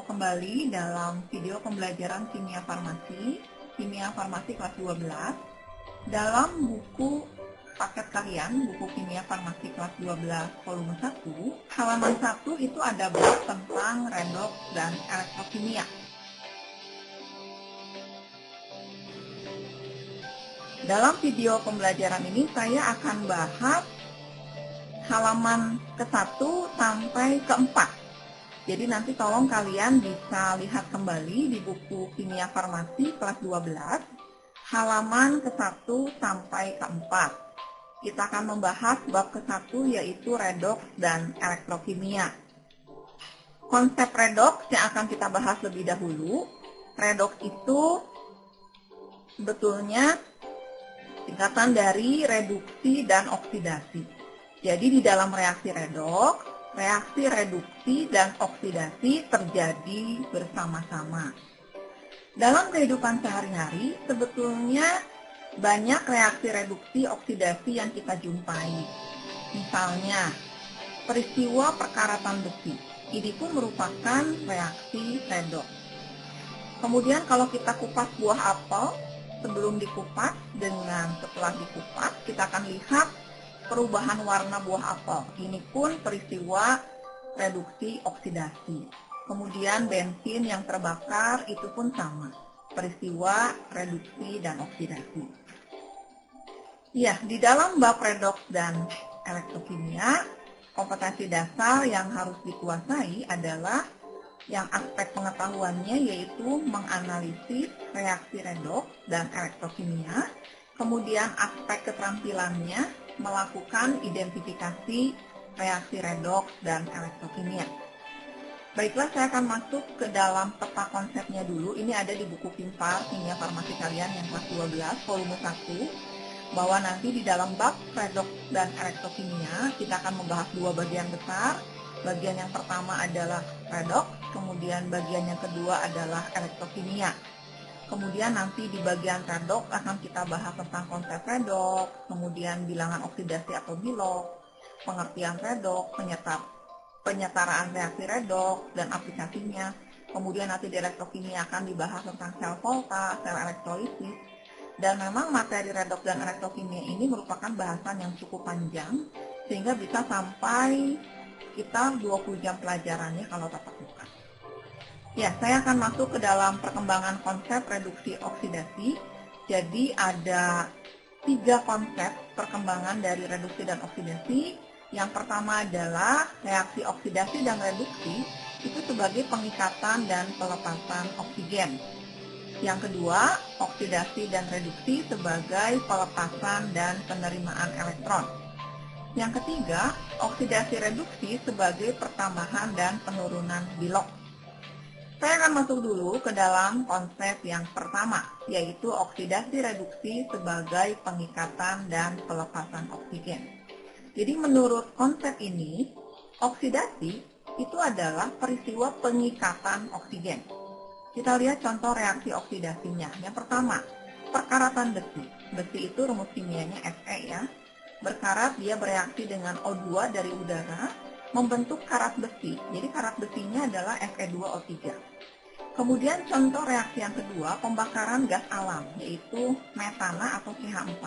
kembali dalam video pembelajaran kimia farmasi kelas 12. Dalam buku paket kalian, buku kimia farmasi kelas 12 volume 1, halaman 1 itu ada bab tentang redox dan elektrokimia. Dalam video pembelajaran ini saya akan bahas halaman ke-1 sampai ke-4. Jadi nanti tolong kalian bisa lihat kembali di buku kimia farmasi kelas 12, halaman ke-1 sampai ke-4. Kita akan membahas bab ke-1 yaitu redox dan elektrokimia. Konsep redox yang akan kita bahas lebih dahulu. Redox itu sebetulnya singkatan dari reduksi dan oksidasi. Jadi di dalam reaksi redox, reaksi reduksi dan oksidasi terjadi bersama-sama. Dalam kehidupan sehari-hari, sebetulnya banyak reaksi reduksi oksidasi yang kita jumpai. Misalnya, peristiwa perkaratan besi. Ini pun merupakan reaksi redox. Kemudian kalau kita kupas buah apel, sebelum dikupas dengan setelah dikupas, kita akan lihat perubahan warna buah apel. Ini pun peristiwa reduksi oksidasi. Kemudian bensin yang terbakar itu pun sama, peristiwa reduksi dan oksidasi. Ya, di dalam bab redox dan elektrokimia, kompetensi dasar yang harus dikuasai adalah yang aspek pengetahuannya yaitu menganalisis reaksi redox dan elektrokimia, kemudian aspek keterampilannya melakukan identifikasi reaksi redox dan elektrokimia. Baiklah, saya akan masuk ke dalam peta konsepnya dulu. Ini ada di buku Pintar Kimia Farmasi kalian yang kelas 12 volume 1, bahwa nanti di dalam bab redox dan elektrokimia kita akan membahas dua bagian besar. Bagian yang pertama adalah redox, kemudian bagian yang kedua adalah elektrokimia. Kemudian nanti di bagian redox akan kita bahas tentang konsep redox, kemudian bilangan oksidasi atau bilok, pengertian redox, penyetaraan reaksi redox dan aplikasinya. Kemudian nanti di elektrokimia akan dibahas tentang sel volta, sel elektrolisis. Dan memang materi redox dan elektrokimia ini merupakan bahasan yang cukup panjang, sehingga bisa sampai sekitar 20 jam pelajarannya kalau tatap muka. Ya, saya akan masuk ke dalam perkembangan konsep reduksi oksidasi. Jadi ada 3 konsep perkembangan dari reduksi dan oksidasi. Yang pertama adalah reaksi oksidasi dan reduksi itu sebagai pengikatan dan pelepasan oksigen. Yang kedua, oksidasi dan reduksi sebagai pelepasan dan penerimaan elektron. Yang ketiga, oksidasi reduksi sebagai pertambahan dan penurunan bilok. Saya akan masuk dulu ke dalam konsep yang pertama, yaitu oksidasi reduksi sebagai pengikatan dan pelepasan oksigen. Jadi menurut konsep ini, oksidasi itu adalah peristiwa pengikatan oksigen. Kita lihat contoh reaksi oksidasinya. Yang pertama, perkaratan besi. Besi itu rumus kimianya Fe ya. Berkarat, dia bereaksi dengan O2 dari udara, membentuk karat besi. Jadi karat besinya adalah Fe2O3. Kemudian contoh reaksi yang kedua, pembakaran gas alam, yaitu metana atau CH4.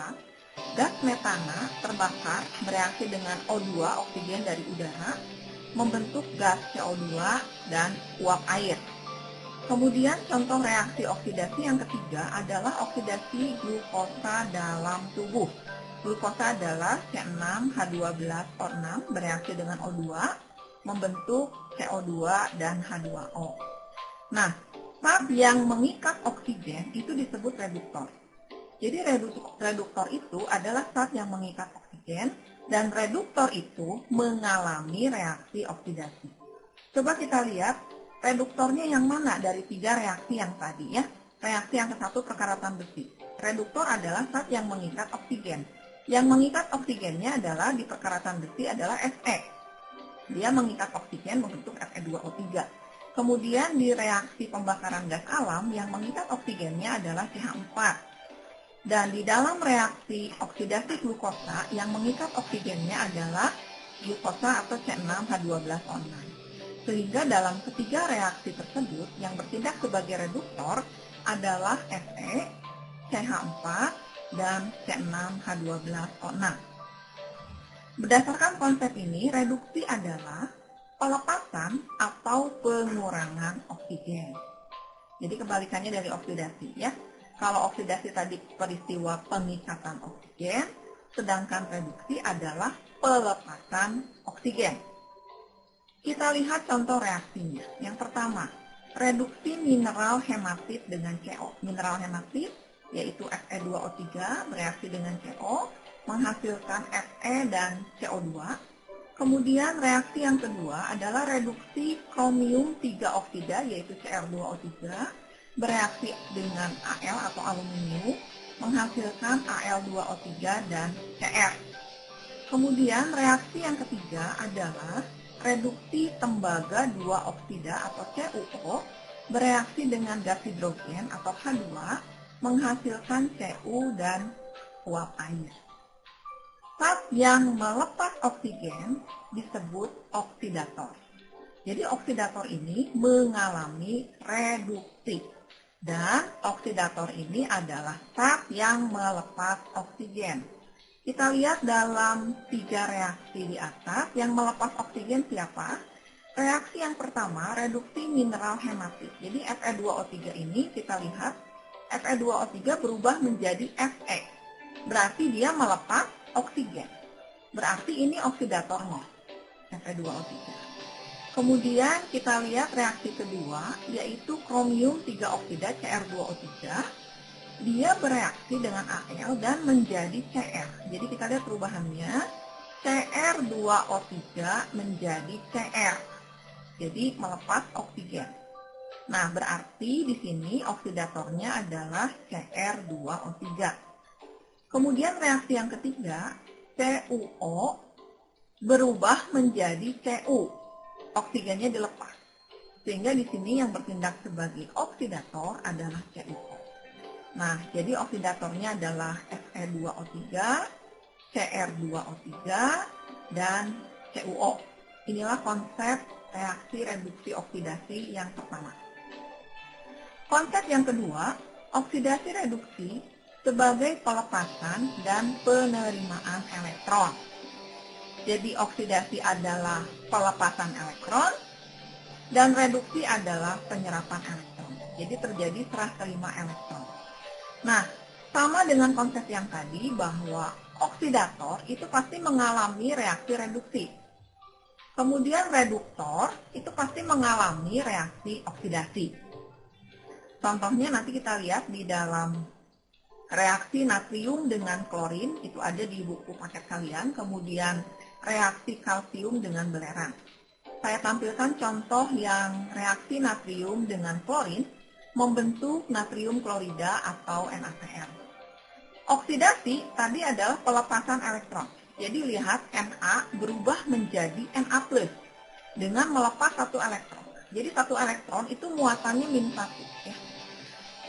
Gas metana terbakar bereaksi dengan O2, oksigen dari udara, membentuk gas CO2 dan uap air. Kemudian contoh reaksi oksidasi yang ketiga adalah oksidasi glukosa dalam tubuh. Glukosa adalah C6H12O6 bereaksi dengan O2, membentuk CO2 dan H2O. Nah, zat yang mengikat oksigen itu disebut reduktor. Jadi reduktor itu adalah zat yang mengikat oksigen dan reduktor itu mengalami reaksi oksidasi. Coba kita lihat reduktornya yang mana dari 3 reaksi yang tadi ya. Reaksi yang ke-1 perkaratan besi. Reduktor adalah zat yang mengikat oksigen. Yang mengikat oksigennya adalah di perkaratan besi adalah Fe. Dia mengikat oksigen membentuk Fe2O3. Kemudian di reaksi pembakaran gas alam yang mengikat oksigennya adalah CH4. Dan di dalam reaksi oksidasi glukosa yang mengikat oksigennya adalah glukosa atau C6H12O6. Sehingga dalam ketiga reaksi tersebut yang bertindak sebagai reduktor adalah Fe, CH4, dan C6H12O6. Berdasarkan konsep ini, reduksi adalah pelepasan atau pengurangan oksigen. Jadi kebalikannya dari oksidasi ya. Kalau oksidasi tadi peristiwa pengikatan oksigen, sedangkan reduksi adalah pelepasan oksigen. Kita lihat contoh reaksinya. Yang pertama, reduksi mineral hematit dengan CO. Mineral hematit yaitu Fe2O3 bereaksi dengan CO, menghasilkan Fe dan CO2. Kemudian reaksi yang kedua adalah reduksi kromium 3 oksida yaitu Cr2O3 bereaksi dengan Al atau aluminium, menghasilkan Al2O3 dan Cr. Kemudian reaksi yang ketiga adalah reduksi tembaga 2 oksida atau CuO bereaksi dengan gas hidrogen atau H2 menghasilkan Cu dan uap air. Zat yang melepas oksigen disebut oksidator. Jadi oksidator ini mengalami reduksi dan oksidator ini adalah zat yang melepas oksigen. Kita lihat dalam 3 reaksi di atas, yang melepas oksigen siapa? Reaksi yang pertama, reduksi mineral hematit. Jadi Fe2O3 ini kita lihat, Fe2O3 berubah menjadi Fe. Berarti dia melepas oksigen. Berarti ini oksidatornya, Fe2O3. Kemudian kita lihat reaksi kedua, yaitu kromium 3 oksida Cr2O3. Dia bereaksi dengan Al dan menjadi Cr. Jadi kita lihat perubahannya, Cr2O3 menjadi Cr. Jadi melepas oksigen. Nah, berarti di sini oksidatornya adalah Cr2O3. Kemudian reaksi yang ketiga, CuO berubah menjadi Cu. Oksigennya dilepas. Sehingga di sini yang bertindak sebagai oksidator adalah CuO. Nah, jadi oksidatornya adalah Fe2O3, Cr2O3, dan CuO. Inilah konsep reaksi reduksi oksidasi yang pertama. Konsep yang kedua, oksidasi reduksi sebagai pelepasan dan penerimaan elektron. Jadi oksidasi adalah pelepasan elektron dan reduksi adalah penyerapan elektron. Jadi terjadi serah terima elektron. Nah, sama dengan konsep yang tadi bahwa oksidator itu pasti mengalami reaksi reduksi. Kemudian reduktor itu pasti mengalami reaksi oksidasi. Contohnya nanti kita lihat di dalam reaksi natrium dengan klorin, itu ada di buku paket kalian. Kemudian reaksi kalsium dengan belerang. Saya tampilkan contoh yang reaksi natrium dengan klorin membentuk natrium klorida atau NaCl. Oksidasi tadi adalah pelepasan elektron. Jadi lihat Na berubah menjadi Na+ dengan melepas satu elektron. Jadi satu elektron itu muatannya -1 ya.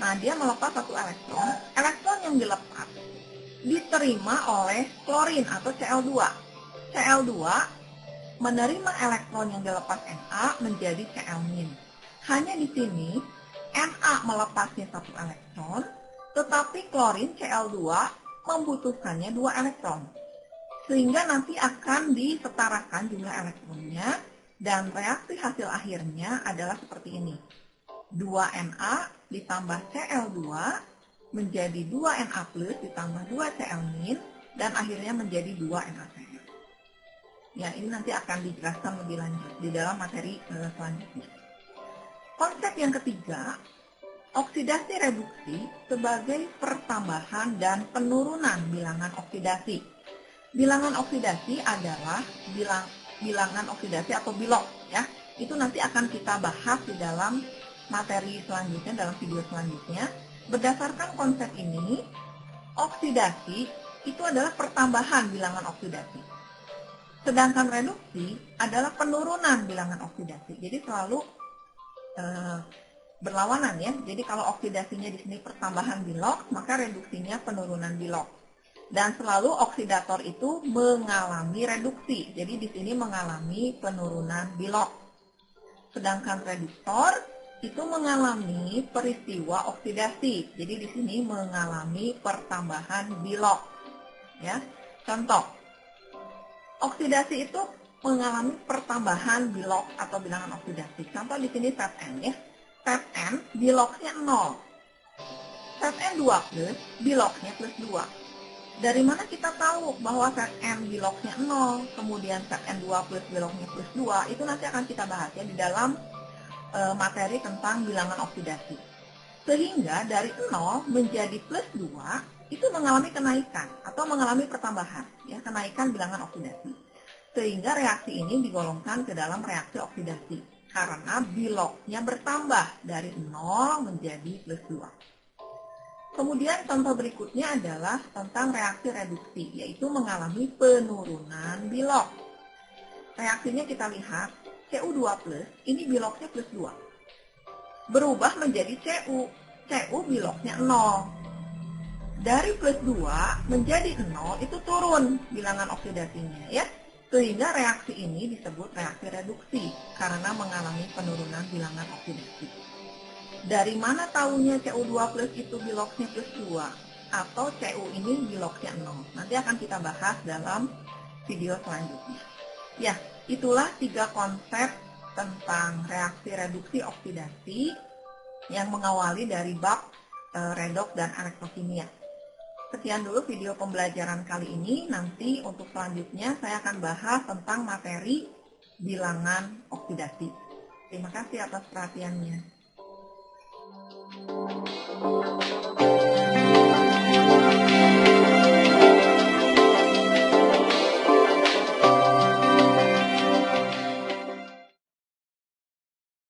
Nah, dia melepas satu elektron. Elektron yang dilepas diterima oleh klorin atau Cl2. Cl2 menerima elektron yang dilepas Na menjadi Cl-. Hanya di sini Na melepasnya satu elektron, tetapi klorin Cl2 membutuhkannya 2 elektron. Sehingga nanti akan disetarakan jumlah elektronnya dan reaksi hasil akhirnya adalah seperti ini. 2Na ditambah Cl2 menjadi 2Na+ ditambah 2 Cl- dan akhirnya menjadi 2 NaCl. Ya, ini nanti akan dijelaskan lebih lanjut di dalam materi selanjutnya. Konsep yang ketiga, oksidasi reduksi sebagai pertambahan dan penurunan bilangan oksidasi. Bilangan oksidasi adalah bilangan oksidasi atau bilok ya. Itu nanti akan kita bahas di dalam materi selanjutnya, dalam video selanjutnya. Berdasarkan konsep ini, oksidasi itu adalah pertambahan bilangan oksidasi. Sedangkan reduksi adalah penurunan bilangan oksidasi. Jadi selalu berlawanan ya. Jadi kalau oksidasinya di sini pertambahan bilok, maka reduksinya penurunan bilok. Dan selalu oksidator itu mengalami reduksi. Jadi di sini mengalami penurunan bilok. Sedangkan reduktor itu mengalami peristiwa oksidasi. Jadi di sini mengalami pertambahan bilok. Ya. Contoh, oksidasi itu mengalami pertambahan bilok atau bilangan oksidasi. Contoh di sini zat N ya. Zat N biloknya 0. Zat N 2 plus biloknya plus 2. Dari mana kita tahu bahwa zat N biloknya 0, kemudian zat N 2 plus biloknya plus 2, itu nanti akan kita bahas ya di dalam materi tentang bilangan oksidasi. Sehingga dari 0 menjadi plus 2 itu mengalami kenaikan atau mengalami pertambahan, ya, kenaikan bilangan oksidasi. Sehingga reaksi ini digolongkan ke dalam reaksi oksidasi karena biloknya bertambah dari 0 menjadi plus 2. Kemudian contoh berikutnya adalah tentang reaksi reduksi, yaitu mengalami penurunan bilok. Reaksinya kita lihat, Cu2+, ini biloknya plus 2. Berubah menjadi Cu. Cu biloknya 0. Dari plus 2 menjadi 0 itu turun bilangan oksidasinya ya. Sehingga reaksi ini disebut reaksi reduksi karena mengalami penurunan bilangan oksidasi. Dari mana tahunya Cu2 plus itu biloknya plus 2? Atau Cu ini biloknya 0? Nanti akan kita bahas dalam video selanjutnya. Ya, itulah 3 konsep tentang reaksi reduksi oksidasi yang mengawali dari bab redoks dan elektrokimia. Sekian dulu video pembelajaran kali ini. Nanti untuk selanjutnya saya akan bahas tentang materi bilangan oksidasi. Terima kasih atas perhatiannya.